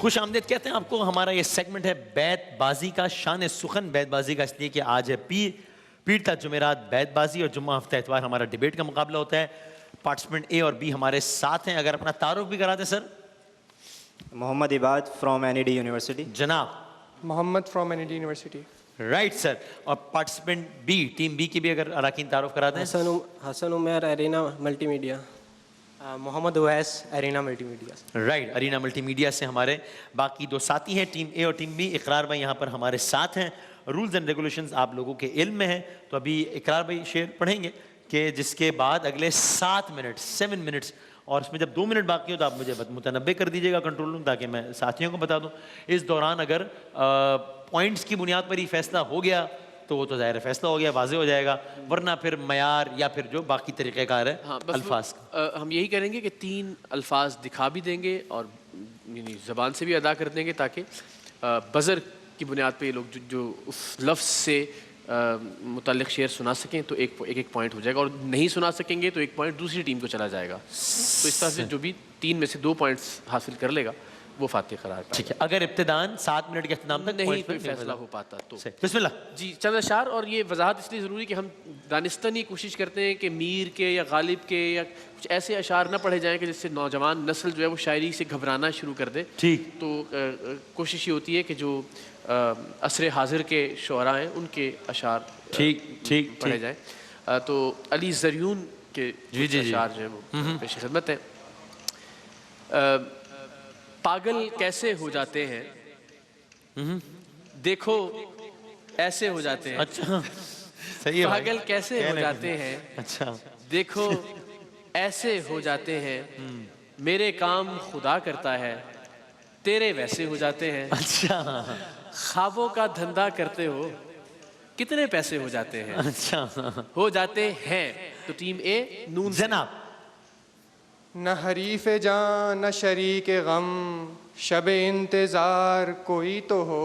खुश आमदेद कहते हैं आपको। हमारा ये सेगमेंट है बैतबाजी का। शान सुखन बैतबाजी का इसलिए कि आज है पीर था जुमेरात बैतबाजी और जुम्मा हफ्ता इतवार हमारा डिबेट का मुकाबला होता है। पार्टिसिपेंट ए और बी हमारे साथ हैं। अगर अपना तारुफ भी करा दें sir. Mohammad Ibad from NED University. जनाब Mohammad from NED University. Right sir. और पार्टिसिपेंट बी, टीम बी की भी अगर अराकीन तारुफ करा दें। Hasan Umar Arena Multimedia. Mohammad Uvais Arena Multimedia. Right, Arena Multimedia से हमारे बाकी दो साथी हैं टीम ए और टीम बी। इकरार भाई यहाँ पर हमारे साथ हैं। रूल्स एंड रेगुलेशंस आप लोगों के इल्म में हैं, तो अभी इकरार भाई शेर पढ़ेंगे कि जिसके बाद अगले 7 मिनट 7 मिनट्स और उसमें जब 2 मिनट बाकी हो तो आप मुझे मुतनब्बे कर दीजिएगा कंट्रोल रूम, ताकि मैं साथियों को बता दूं। इस दौरान अगर पॉइंट्स की बुनियाद पर ही फैसला हो गया तो वो तो ज़ाहिर फैसला हो गया, वाजे हो जाएगा, वरना फिर मयार या फिर जो बाकी तरीक़ेकार है। हाँ, अल्फाज हम यही करेंगे कि 3 अल्फाज दिखा भी देंगे और ज़बान से भी अदा कर देंगे, ताकि बज़र की बुनियाद पे ये लोग जो उस लफ्ज़ से मुतल्लिक़ शेर सुना सकें तो एक पॉइंट हो जाएगा, और नहीं सुना सकेंगे तो 1 पॉइंट दूसरी टीम को चला जाएगा। तो इस तरह से जो भी 3 में से 2 पॉइंट्स हासिल कर लेगा वो फातिह करार पाएगा। ठीक है। अगर इब्तिदान 7 मिनट के इख्तिताम तक नहीं कोई फैसला हो पाता तो बिस्मिल्लाह जी। चंद अशार, और ये वजाहत इसलिए ज़रूरी कि हम दानिस्तानी कोशिश करते हैं कि मीर के या गालिब के या कुछ ऐसे अशार ना पढ़े जाएं कि जिससे नौजवान नस्ल जो है वो शायरी से घबराना शुरू कर दे। ठीक। तो कोशिश ये होती है कि जो असर हाजिर के शुअरा हैं उनके अशार ठीक पढ़े जाएँ। तो अली ज़रियून के अशार जो है वो पेश खिदमत है। पागल कैसे हो जाते हैं, देखो ऐसे हो जाते हैं। अच्छा सही है। पागल कैसे हो जाते हैं, अच्छा देखो ऐसे हो जाते हैं। मेरे काम खुदा करता है, तेरे वैसे हो जाते हैं। अच्छा ख्वाबों का धंधा करते हो, कितने पैसे हो जाते हैं। अच्छा हो जाते हैं। तो टीम ए नून जनाब। न हरीफ जान न शरीक गम, शब इंतज़ार कोई तो हो।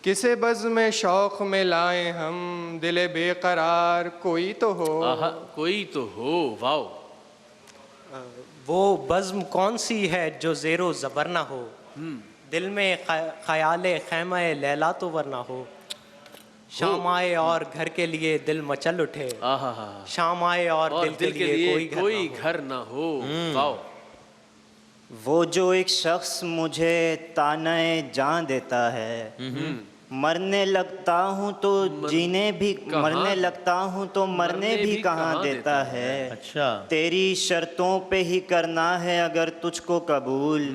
किसे बज़्म में शौक़ में लाए हम, दिल बेकरार कोई तो हो। कोई तो हो। वाओ। वो बज़्म कौन सी है जो ज़ेरो ज़बर ना हो, दिल में ख़याल ख़ैमा लैला तो वरना हो। शाम आए और घर के लिए दिल मचल उठे, शाम आए और दिल के लिए कोई घर ना हो। वाओ। वो जो एक शख्स मुझे ताने जान देता है, मरने लगता हूँ तो जीने भी, मरने लगता हूँ तो मरने भी कहाँ देता है। अच्छा। तेरी शर्तों पे ही करना है अगर तुझको कबूल,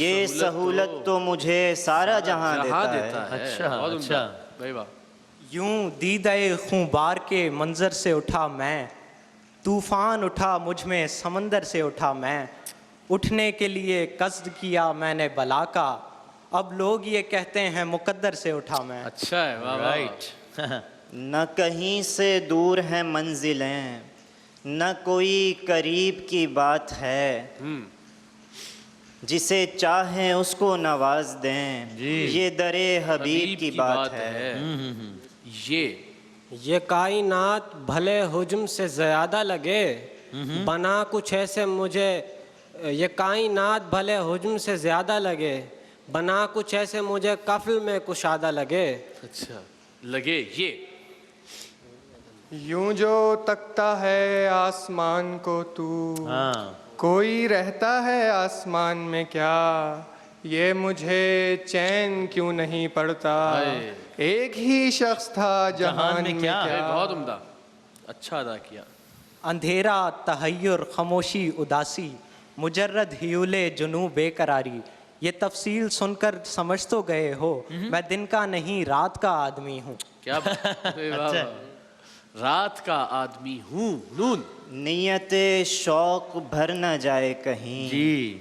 ये सहूलत तो मुझे सारा जहां देता है। अच्छा भाई वाह। यूं दीदाए खूंबार के मंजर से उठा मैं, तूफ़ान उठा मुझ में समंदर से उठा मैं। उठने के लिए कस्द किया मैंने बला का, अब लोग ये कहते हैं मुकद्दर से उठा मैं। अच्छा है। वाह राइट। न कहीं से दूर है मंजिलें, न कोई करीब की बात है। जिसे चाहें उसको नवाज दें, ये दरे हबीब की बात है। ये कायनात भले हुज्म से ज़्यादा लगे, बना कुछ ऐसे मुझे, ये कायनात भले हुज्म से ज़्यादा लगे, बना कुछ ऐसे मुझे कफ्ल में कुशादा लगे। अच्छा लगे। ये यूं जो तकता है आसमान को तू, कोई रहता है आसमान में क्या, ये मुझे चैन क्यों नहीं पड़ता, एक ही शख्स था जहान में क्या। बहुत उम्दा, अच्छा अदा किया। अंधेरा तहय्युर खामोशी उदासी, मुजर्रद ह्यूले जुनू बेकरारी। ये तफसील सुनकर समझ तो गए हो, मैं दिन का नहीं रात का आदमी हूँ। क्या रात का आदमी हूँ। नून। नियते शौक भर न जाए कहीं जी,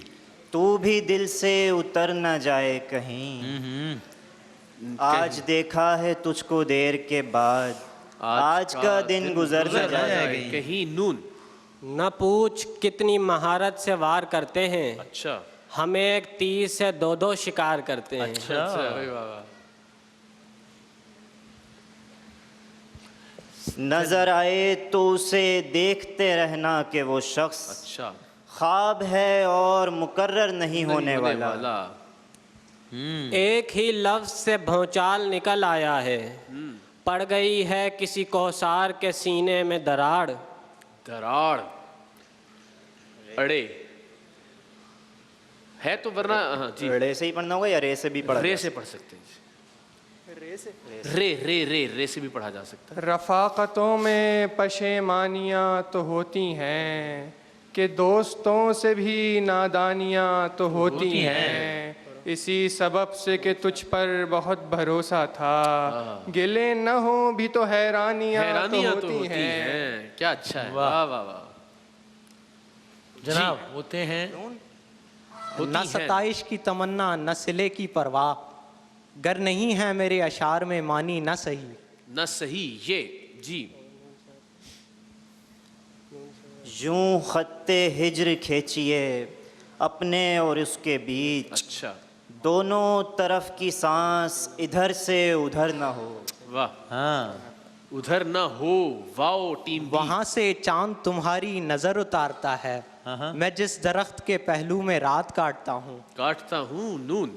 तू भी दिल से उतर न जाए कहीं। आज देखा है तुझको देर के बाद, आज का दिन गुजर न जाए कहीं। नून। न पूछ कितनी महारत से वार करते हैं, अच्छा। हम एक तीर से 2-2 शिकार करते हैं। अच्छा। नजर आए तो उसे देखते रहना कि वो शख्स अच्छा ख्वाब है और मुकर्रर नहीं होने वाला। एक ही लफ्ज से भौचाल निकल आया है, पड़ गई है किसी कौसार के सीने में दराड़। दराड़ अड़े है तो वरना हाँ जी रे से ही पढ़ना होगा या रे से भी पढ़ा रे जा से पढ़ सकते हैं रे से भी पढ़ा जा सकता है। रफ़ाक़तों में पशेमानियाँ तो होती हैं कि दोस्तों से भी नादानियाँ तो होती हैं, इसी सबब से कि तुझ पर बहुत भरोसा था, गिले न हो भी तो हैरानियाँ तो होती हैं। क्या अच्छा है, वाह वाह वाह। जनाब होते हैं न सताइश की तमन्ना न सिले की परवाह, गर नहीं है मेरे अशार में मानी न सही। न सही ये जी यूं खत्ते हिज्र खींचिए अपने और उसके बीच, अच्छा दोनों तरफ की सांस इधर से उधर ना हो। वाह हाँ उधर न हो, वाओ टीम बी। वहां से चांद तुम्हारी नजर उतारता है, मैं जिस दरख्त के पहलू में रात काटता हूँ। काटता हूँ नून,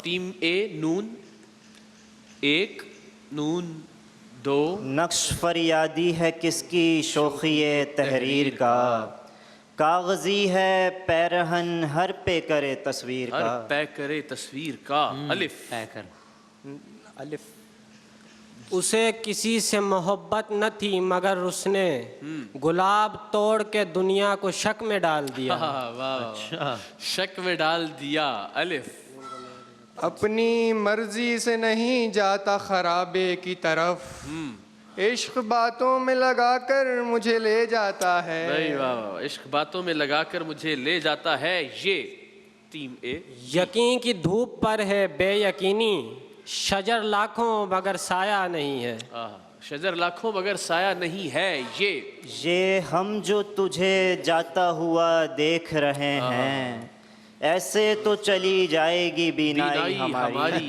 टीम ए नून 1 नून 2 नक्श फरियादी है किसकी शोखिए तहरीर का, कागजी है पैरहन हर पे करे तस्वीर हर का। पै करे तस्वीर का। अलिफ अलिफ उसे किसी से मोहब्बत न थी मगर उसने गुलाब तोड़ के दुनिया को शक में डाल दिया। वाह शक में डाल दिया। अलिफ अपनी मर्जी से नहीं जाता खराबे की तरफ, इश्क बातों में लगाकर मुझे ले जाता है। नहीं वाह इश्क बातों में लगाकर मुझे ले जाता है। ये टीम ए यकीन की धूप पर है बेयकीनी, शजर लाखों मगर साया नहीं है। शजर लाखों मगर साया नहीं है। ये हम जो तुझे जाता हुआ देख रहे हैं, ऐसे तो चली जाएगी बीनाई हमारी।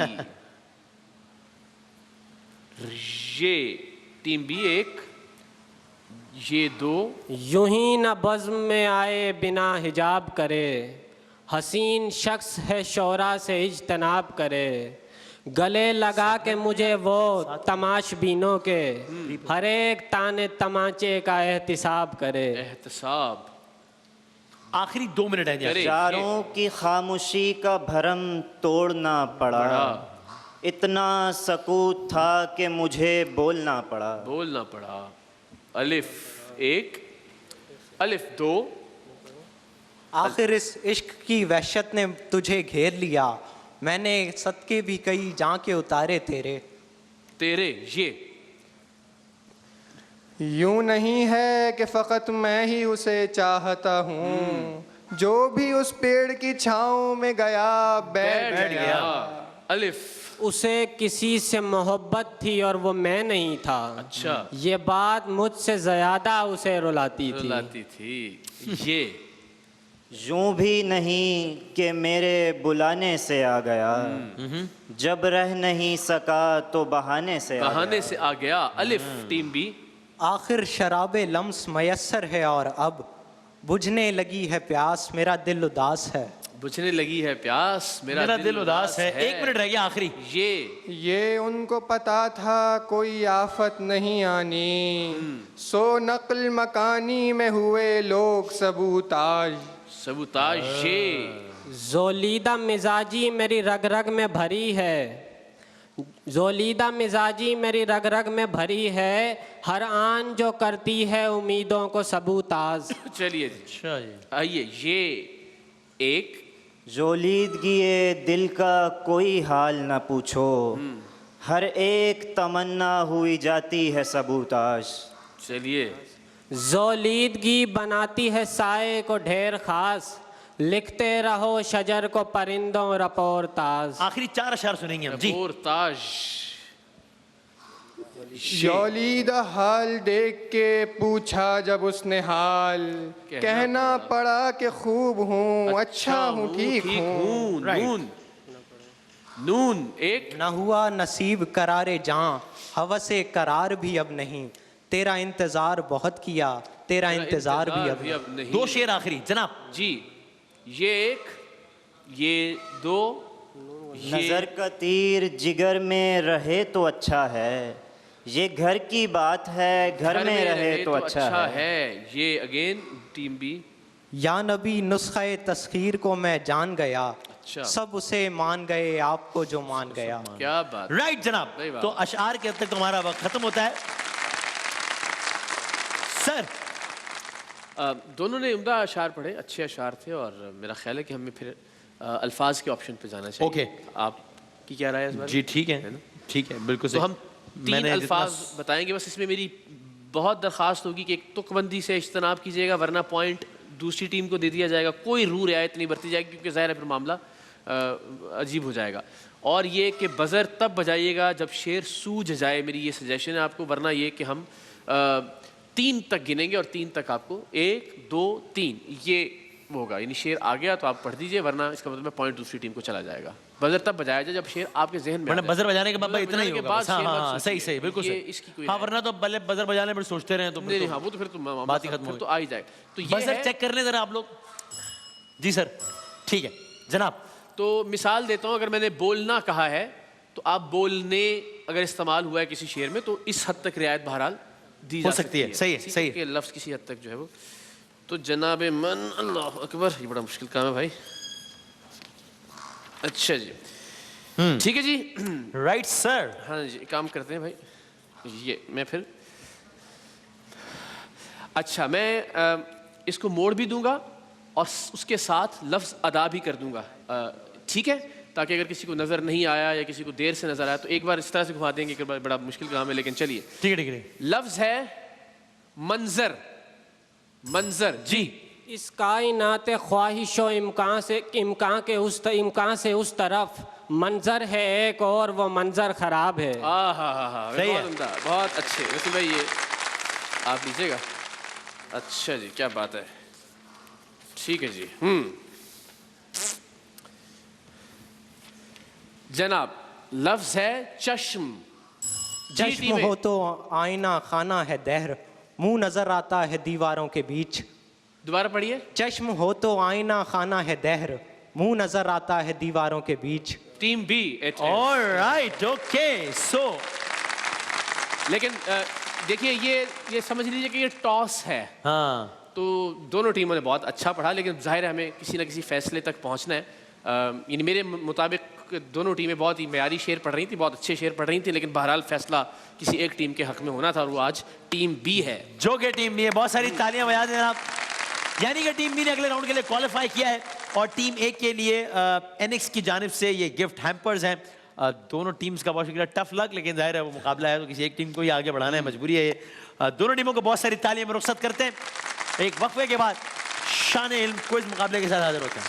ये टीम बी 1 ये 2 यूं ही न बज़्म में आए बिना हिजाब करे, हसीन शख्स है शौरा से इज्तनाब करे, गले लगा के मुझे वो तमाशबीनों के हर एक ताने तमाचे का एहतिसाब करे। एहतसाब आखिरी 2 मिनट है जी। चारों की खामोशी का भरम तोड़ना पड़ा, इतना सकूत था कि मुझे बोलना पड़ा। अलिफ 1 अलिफ 2 आखिर इस इश्क की वहशत ने तुझे घेर लिया, मैंने सदके भी कई जांके उतारे तेरे। ये यूं नहीं है कि फ़कत मैं ही उसे चाहता हूँ, जो भी उस पेड़ की छाँव में गया बैठ गया। अलिफ उसे किसी से मोहब्बत थी और वो मैं नहीं था। अच्छा ये बात मुझसे ज़्यादा उसे रुलाती थी। ये यूं भी नहीं कि मेरे बुलाने से आ गया, जब रह नहीं सका तो बहाने से आ गया। अलिफ टीम बी आखिर शराबे लम्स मयस्सर है और अब बुझने लगी है प्यास, मेरा दिल उदास है। बुझने लगी है प्यास, मेरा दिल उदास है। 1 मिनट रह गया आखिरी। ये उनको पता था कोई आफत नहीं आनी, सो नक्ल मकानी में हुए लोग सबूताज। ये जोलीदा मिजाजी मेरी रग रग में भरी है, जोलीदा मिजाजी मेरी रग रग में भरी है, हर आन जो करती है उम्मीदों को सबूताज। चलिए अच्छा जी आइए ये 1 जोलीदगी दिल का कोई हाल न पूछो, हर एक तमन्ना हुई जाती है सबूताश। चलिए जोलीदगी बनाती है साए को ढेर खास, लिखते रहो शजर को परिंदों रपोरताज। आखिरी 4 अशार सुनेंगे हम जी। रपोरताज यौलीदा हाल देख के पूछा जब उसने हाल, कहना पड़ा कि खूब हूँ अच्छा हूँ ठीक हूँ। नून 1 न हुआ नसीब करारे जां, हवसे करार भी अब नहीं, तेरा इंतजार बहुत किया, तेरा इंतजार भी अब नहीं। 2 शेर आखिरी जनाब जी ये 1 ये 2 नजर का तीर जिगर में रहे तो अच्छा है, ये घर की बात है, घर में रहे तो अच्छा है। ये अगेन टीम बी। या नबी नुस्खे तस्खीर को मैं जान गया, अच्छा। सब उसे मान गए आपको जो मान गया। क्या बात। राइट जनाब। सही बात। तो अशआर के हद तक हमारा वक्त खत्म होता है। सर दोनों ने उम्दा अशार पढ़े, अच्छे अशार थे, और मेरा ख्याल है कि हमें फिर अल्फाज के ऑप्शन पे जाना चाहिए। ओके। आपकी क्या राय है इस बारे में? जी ठीक है, ठीक है, बिल्कुल तो सही। हम तीन अल्फाज बताएंगे, बस इसमें मेरी बहुत दरख्वास्त होगी कि एक तुकबंदी से इज्तनाब कीजिएगा, वरना पॉइंट दूसरी टीम को दे दिया जाएगा। कोई रू रियायत नहीं बरती जाएगी, क्योंकि ज़ाहिर है फिर मामला अजीब हो जाएगा। और ये कि बज़र तब बजाइएगा जब शेर सूझ जाए, मेरी ये सजेशन है आपको, वरना ये कि हम 3 तक गिनेंगे और 3 तक आपको 1 2 3 ये वो होगा, यानी शेर आ गया तो आप पढ़ दीजिए, वरना इसका मतलब पॉइंट दूसरी टीम को चला जाएगा। बज़र तब बजाया जाए जब शेर आपके जहन में आ जाए। बजर बजाने के बाद बज़र इतना ही बजाने के होगा बाद बस। हाँ शेर हाँ मत हाँ, सोचिए। सही सही, बिल्कुल ये सही। इसकी कोई हाँ, राय वरना तो भले बजर बजाने पर सोचते रहे तो नहीं नहीं, हाँ वो तो फिर तो बात ही खत्म फिर हो तो आ ही जाएगा। तो ये बजर है, चेक कर लें जरा आप लोग। जी सर, ठीक है जनाब। तो मिसाल देता हूँ, अगर मैंने बोलना कहा है तो आप बोलने अगर इस्तेमाल हुआ है किसी शेर में, तो इस हद तक रियायत बहरहाल दी जा सकती है। सही है, ठीक सही है। कि लफ्ज़ किसी हद तक जो है वो। तो जनाब मन, अल्लाह अकबर, ये बड़ा मुश्किल काम है भाई। अच्छा जी, ठीक है जी। Right sir. हाँ जी, काम करते हैं भाई। ये मैं फिर, अच्छा मैं इसको मोड़ भी दूंगा और उसके साथ लफ्ज़ अदा भी कर दूंगा, ठीक है, ताकि अगर किसी को नज़र नहीं आया या किसी को देर से नज़र आया तो एक बार इस तरह से घुमा देंगे कि बड़ा मुश्किल काम है, लेकिन चलिए। ठीक है ठीक है। लफ्ज़ है मंजर। मंजर जी। इस कायनात ख्वाहिशो इम्कान से उस तरफ मंजर है एक और वो मंजर खराब है। हाँ, सही है। बहुत उम्दा, बहुत अच्छे। वैसे भाई ये आप लीजिएगा। अच्छा जी, क्या बात है, ठीक है जी। जनाब लफ्ज है चश्म। चश्म हो तो आईना खाना है दहर, मुंह नजर आता है दीवारों के बीच। दोबारा पढ़िए। चश्म हो तो आईना खाना है दहर, मुंह नजर आता है दीवारों के बीच। Team B. Alright, okay. So लेकिन देखिए ये समझ लीजिए कि ये टॉस है। हाँ, तो दोनों टीमों ने बहुत अच्छा पढ़ा, लेकिन जाहिर है हमें किसी न किसी फैसले तक पहुंचना है। यानी मेरे मुताबिक दोनों टीमें बहुत ही मयारी शेर पढ़ रही थी, बहुत अच्छे शेर पढ़ रही थी, लेकिन बहरहाल फैसला किसी एक टीम के हक में होना था और वो आज टीम बी है। जो कि टीम बी है। बहुत सारी तालियां बजा दें आप। यानी कि टीम बी ने अगले राउंड के लिए क्वालिफाई किया है और टीम ए के लिए एनएक्स की जानिब से ये गिफ्ट हैम्पर्स हैं। दोनों टीम्स का बहुत शुक्रिया, टफ लक, लेकिन जाहिर है वो मुकाबला है तो किसी एक टीम को ही आगे बढ़ाना है, मजबूरी है ये। दोनों टीमों को बहुत सारी तालियां में रुखसत करते हैं। एक वक्फे के बाद शान इल्म क्विज मुकाबले के साथ हाजिर होते हैं।